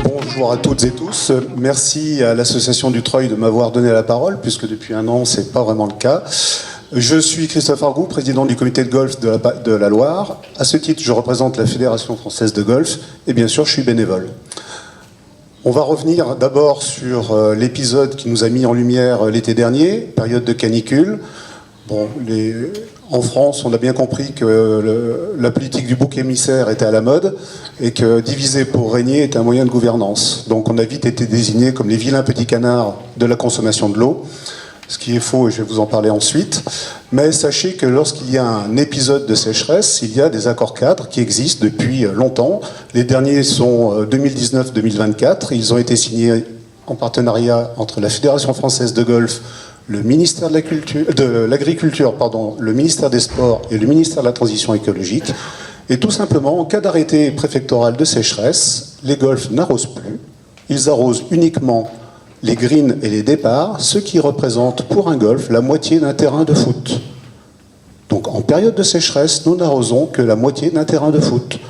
Bonjour à toutes et tous. Merci à l'association du Treuil de m'avoir donné la parole, puisque depuis un an, ce n'est pas vraiment le cas. Je suis Christophe Argout, président du comité de golf de la Loire. À ce titre, je représente la Fédération française de golf et bien sûr, je suis bénévole. On va revenir d'abord sur l'épisode qui nous a mis en lumière l'été dernier, période de canicule. Bon, en France, on a bien compris que la politique du bouc émissaire était à la mode et que diviser pour régner était un moyen de gouvernance. Donc on a vite été désignés comme les vilains petits canards de la consommation de l'eau, ce qui est faux et je vais vous en parler ensuite. Mais sachez que lorsqu'il y a un épisode de sécheresse, il y a des accords cadres qui existent depuis longtemps. Les derniers sont 2019-2024. Ils ont été signés en partenariat entre la Fédération française de golf, le ministère de l'Agriculture, le ministère des Sports et le ministère de la Transition écologique. Et tout simplement, en cas d'arrêté préfectoral de sécheresse, les golfs n'arrosent plus. Ils arrosent uniquement les greens et les départs, ce qui représente pour un golf la moitié d'un terrain de foot. Donc en période de sécheresse, nous n'arrosons que la moitié d'un terrain de foot.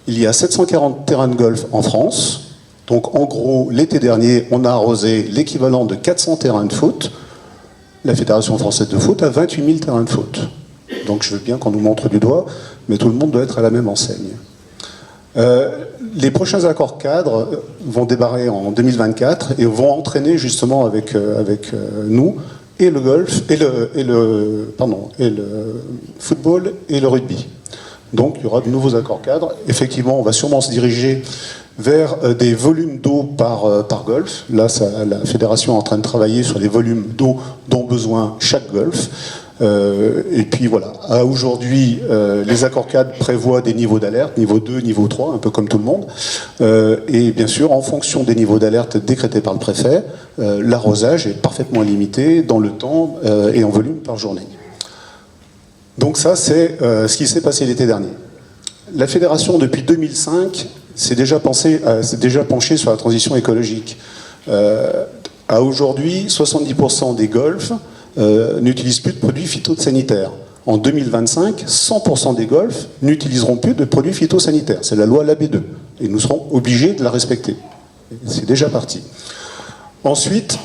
Il y a 740 terrains de golf en France. Donc en gros, l'été dernier, on a arrosé l'équivalent de 400 terrains de foot. La Fédération française de foot a 28 000 terrains de foot. Donc je veux bien qu'on nous montre du doigt, mais tout le monde doit être à la même enseigne. Les prochains accords cadres vont démarrer en 2024 et vont entraîner justement avec nous et le golf et le football et le rugby. Donc il y aura de nouveaux accords cadres. Effectivement, on va sûrement se diriger vers des volumes d'eau par golf. Là, la fédération est en train de travailler sur les volumes d'eau dont besoin chaque golf. Et puis voilà, aujourd'hui, les accords cadres prévoient des niveaux d'alerte, niveau 2, niveau 3, un peu comme tout le monde. Et bien sûr, en fonction des niveaux d'alerte décrétés par le préfet, l'arrosage est parfaitement limité dans le temps et en volume par journée. Donc ça, c'est ce qui s'est passé l'été dernier. La fédération, depuis 2005, s'est déjà penchée sur la transition écologique. À aujourd'hui, 70% des golfs n'utilisent plus de produits phytosanitaires. En 2025, 100% des golfs n'utiliseront plus de produits phytosanitaires. C'est la loi LAB2. Et nous serons obligés de la respecter. C'est déjà parti. Ensuite,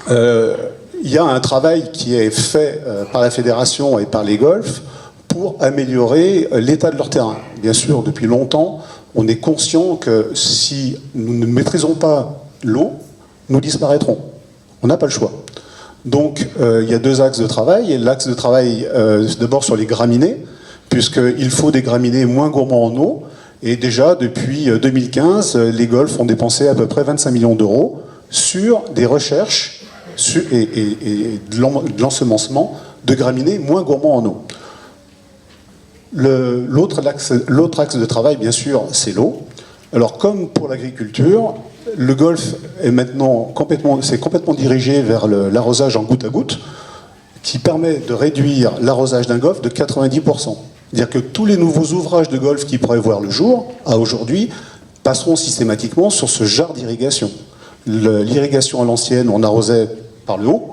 il y a un travail qui est fait par la fédération et par les golfs pour améliorer l'état de leur terrain. Bien sûr, depuis longtemps, on est conscient que si nous ne maîtrisons pas l'eau, nous disparaîtrons. On n'a pas le choix. Donc, il y a deux axes de travail. L'axe de travail, d'abord sur les graminées, puisqu'il faut des graminées moins gourmands en eau. Et déjà, depuis 2015, les golfs ont dépensé à peu près 25 millions d'euros sur des recherches et de l'ensemencement de graminées moins gourmands en eau. L'autre axe de travail, bien sûr, c'est l'eau. Alors, comme pour l'agriculture, le golf est maintenant complètement dirigé vers l'arrosage en goutte à goutte, qui permet de réduire l'arrosage d'un golf de 90%. C'est-à-dire que tous les nouveaux ouvrages de golf qui pourraient voir le jour, à aujourd'hui, passeront systématiquement sur ce genre d'irrigation. L'irrigation à l'ancienne, on arrosait par le haut,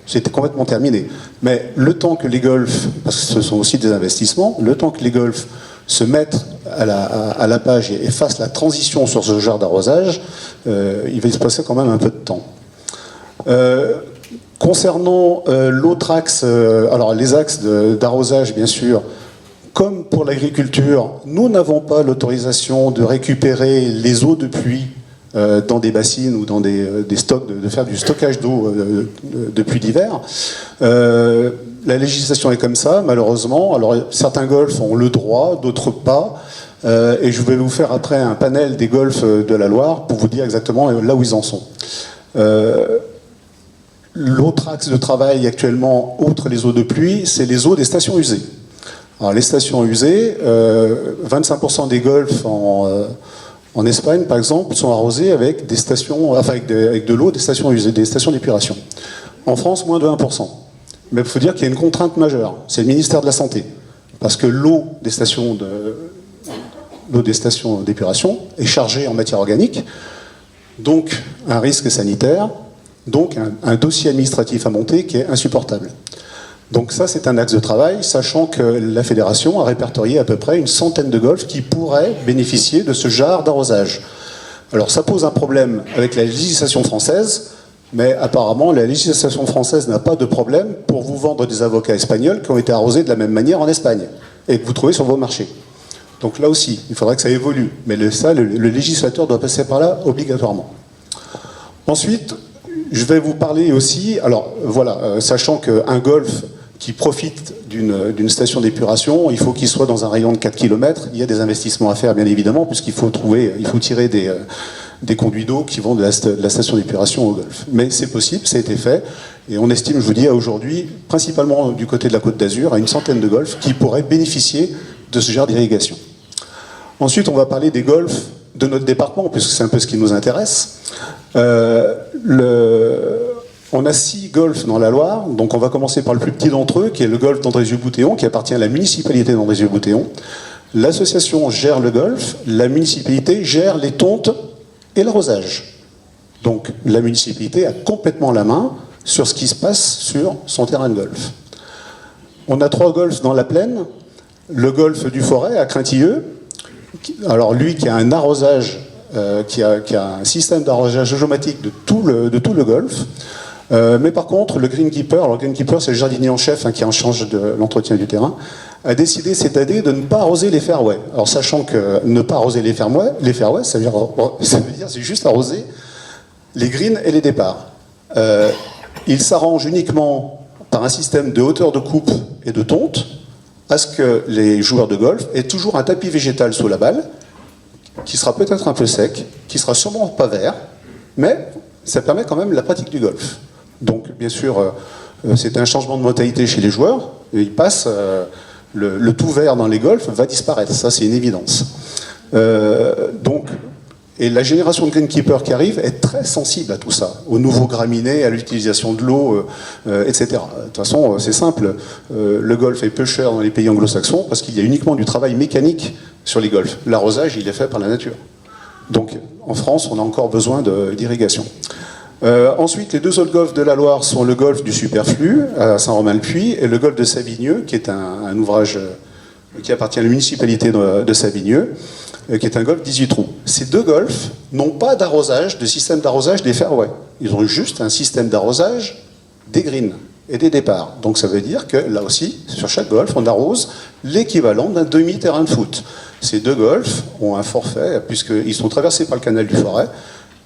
c'était complètement terminé. Mais le temps que les golfs, parce que ce sont aussi des investissements, le temps que les golfs se mettent à la page et fassent la transition sur ce genre d'arrosage, il va se passer quand même un peu de temps. Concernant l'autre axe, alors les axes d'arrosage, bien sûr, comme pour l'agriculture, nous n'avons pas l'autorisation de récupérer les eaux de pluie dans des bassines ou dans des stocks, de faire du stockage d'eau de pluie d'hiver. La législation est comme ça, malheureusement. Alors certains golfs ont le droit, d'autres pas. Et je vais vous faire après un panel des golfs de la Loire pour vous dire exactement là où ils en sont. L'autre axe de travail actuellement, outre les eaux de pluie, c'est les eaux des stations usées. Alors les stations usées, 25% des golfs en Espagne, par exemple, sont arrosés avec des stations, enfin avec de l'eau des stations usées, des stations d'épuration. En France, moins de 1%. Mais il faut dire qu'il y a une contrainte majeure, c'est le ministère de la Santé. Parce que l'eau des stations d'épuration est chargée en matière organique, donc un risque sanitaire, Donc un dossier administratif à monter qui est insupportable. Donc ça, c'est un axe de travail, sachant que la fédération a répertorié à peu près une centaine de golfs qui pourraient bénéficier de ce genre d'arrosage. Alors ça pose un problème avec la législation française, mais apparemment la législation française n'a pas de problème pour vous vendre des avocats espagnols qui ont été arrosés de la même manière en Espagne, et que vous trouvez sur vos marchés. Donc là aussi, il faudrait que ça évolue, mais le législateur doit passer par là obligatoirement. Ensuite, je vais vous parler aussi, alors voilà, sachant qu'un golf qui profite d'une station d'épuration, il faut qu'il soit dans un rayon de 4 km. Il y a des investissements à faire, bien évidemment, puisqu'il faut tirer des conduits d'eau qui vont de la station d'épuration au golf. Mais c'est possible, ça a été fait, et on estime, je vous dis, à aujourd'hui, principalement du côté de la Côte d'Azur, à une centaine de golfs qui pourraient bénéficier de ce genre d'irrigation. Ensuite, on va parler des golfs de notre département, puisque c'est un peu ce qui nous intéresse. On a 6 golfs dans la Loire, donc on va commencer par le plus petit d'entre eux, qui est le golfe d'Andrézieux-Boutéon, qui appartient à la municipalité d'Andrézieux-Boutéon. L'association gère le golfe, la municipalité gère les tontes et l'arrosage. Donc la municipalité a complètement la main sur ce qui se passe sur son terrain de golf. On a 3 golfs dans la plaine, le golfe du Forêt à Craintilleux, alors lui qui a un arrosage, qui a un système d'arrosage automatique de tout le golfe. Mais par contre, le greenkeeper, alors le greenkeeper c'est le jardinier en chef qui est en charge de l'entretien du terrain, a décidé cette année de ne pas arroser les fairways. Alors sachant que ne pas arroser les fairways, ça veut dire c'est juste arroser les greens et les départs. Il s'arrange uniquement par un système de hauteur de coupe et de tonte à ce que les joueurs de golf aient toujours un tapis végétal sous la balle, qui sera peut-être un peu sec, qui sera sûrement pas vert, mais ça permet quand même la pratique du golf. Donc, bien sûr, c'est un changement de mentalité chez les joueurs. Ils passent, le tout vert dans les golfs va disparaître, ça c'est une évidence. Et la génération de greenkeepers qui arrive est très sensible à tout ça, aux nouveaux graminées, à l'utilisation de l'eau, etc. De toute façon, c'est simple, le golf est peu cher dans les pays anglo-saxons parce qu'il y a uniquement du travail mécanique sur les golfs. L'arrosage, il est fait par la nature. Donc, en France, on a encore besoin d'irrigation. Ensuite, les 2 autres golfs de la Loire sont le golfe du Superflu, à Saint-Romain-le-Puy, et le golfe de Savigneux, qui est un ouvrage qui appartient à la municipalité de Savigneux, qui est un golfe 18 trous. Ces 2 golfs n'ont pas d'arrosage, de système d'arrosage des fairways. Ils ont juste un système d'arrosage des greens et des départs. Donc ça veut dire que, là aussi, sur chaque golf, on arrose l'équivalent d'un demi-terrain de foot. Ces 2 golfs ont un forfait, puisqu'ils sont traversés par le canal du Forêt.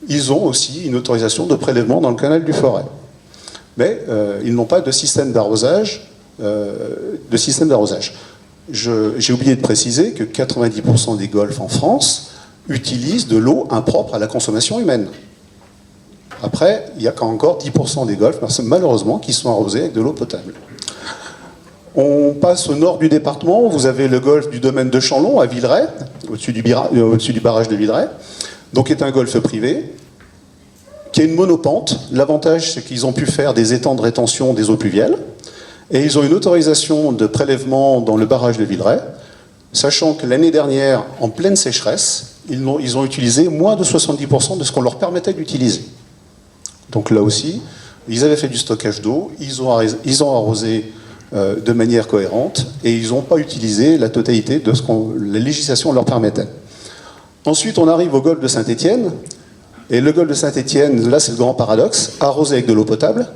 Ils ont aussi une autorisation de prélèvement dans le canal du Forêt. Mais ils n'ont pas de système d'arrosage. J'ai oublié de préciser que 90% des golfs en France utilisent de l'eau impropre à la consommation humaine. Après, il y a encore 10% des golfs, malheureusement, qui sont arrosés avec de l'eau potable. On passe au nord du département, vous avez le golfe du domaine de Chanlon, à Villeray, au-dessus du barrage de Villeray, donc qui est un golfe privé, qui a une monopente. L'avantage, c'est qu'ils ont pu faire des étangs de rétention des eaux pluviales, et ils ont une autorisation de prélèvement dans le barrage de Villeray, sachant que l'année dernière, en pleine sécheresse, ils ont utilisé moins de 70% de ce qu'on leur permettait d'utiliser. Donc là aussi, ils avaient fait du stockage d'eau, ils ont arrosé de manière cohérente, et ils n'ont pas utilisé la totalité de ce que la législation leur permettait. Ensuite, on arrive au golfe de Saint-Étienne, et le golfe de Saint-Étienne, là c'est le grand paradoxe, arrosé avec de l'eau potable,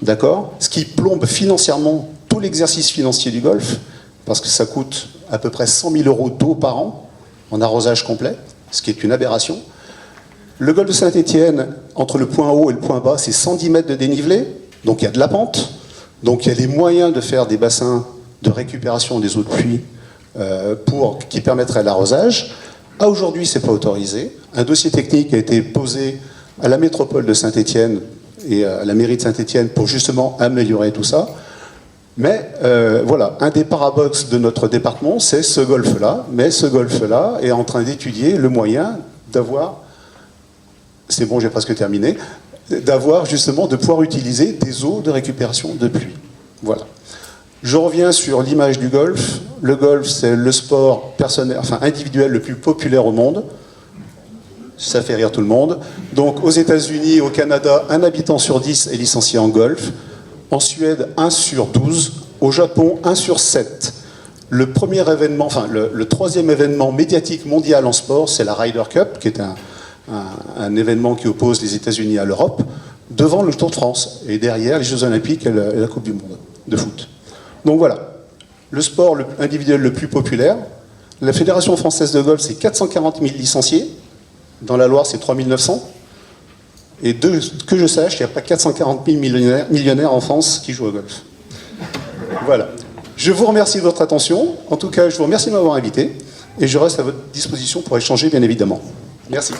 d'accord, ce qui plombe financièrement tout l'exercice financier du golf, parce que ça coûte à peu près 100 000 € d'eau par an en arrosage complet, ce qui est une aberration. Le golfe de Saint-Étienne, entre le point haut et le point bas, c'est 110 mètres de dénivelé, donc il y a de la pente, donc il y a les moyens de faire des bassins de récupération des eaux de pluie qui permettraient l'arrosage. À aujourd'hui, ce n'est pas autorisé. Un dossier technique a été posé à la métropole de Saint-Étienne et à la mairie de Saint-Étienne pour justement améliorer tout ça. Mais voilà, un des paradoxes de notre département, c'est ce golfe-là. Mais ce golfe-là est en train d'étudier le moyen d'avoir, c'est bon, j'ai presque terminé, d'avoir justement, de pouvoir utiliser des eaux de récupération de pluie. Voilà. Je reviens sur l'image du golf. Le golf, c'est le sport personnel, enfin individuel le plus populaire au monde. Ça fait rire tout le monde. Donc aux États-Unis, au Canada, 1 habitant sur 10 est licencié en golf. En Suède, 1 sur 12. Au Japon, 1 sur 7. Le premier événement, enfin le troisième événement médiatique mondial en sport, c'est la Ryder Cup, qui est un événement qui oppose les États-Unis à l'Europe, devant le Tour de France. Et derrière, les Jeux Olympiques et la Coupe du Monde de foot. Donc voilà, le sport individuel le plus populaire. La Fédération française de golf, c'est 440 000 licenciés. Dans la Loire, c'est 3 900. Et que je sache, il n'y a pas 440 000 millionnaires en France qui jouent au golf. Voilà. Je vous remercie de votre attention. En tout cas, je vous remercie de m'avoir invité. Et je reste à votre disposition pour échanger, bien évidemment. Merci.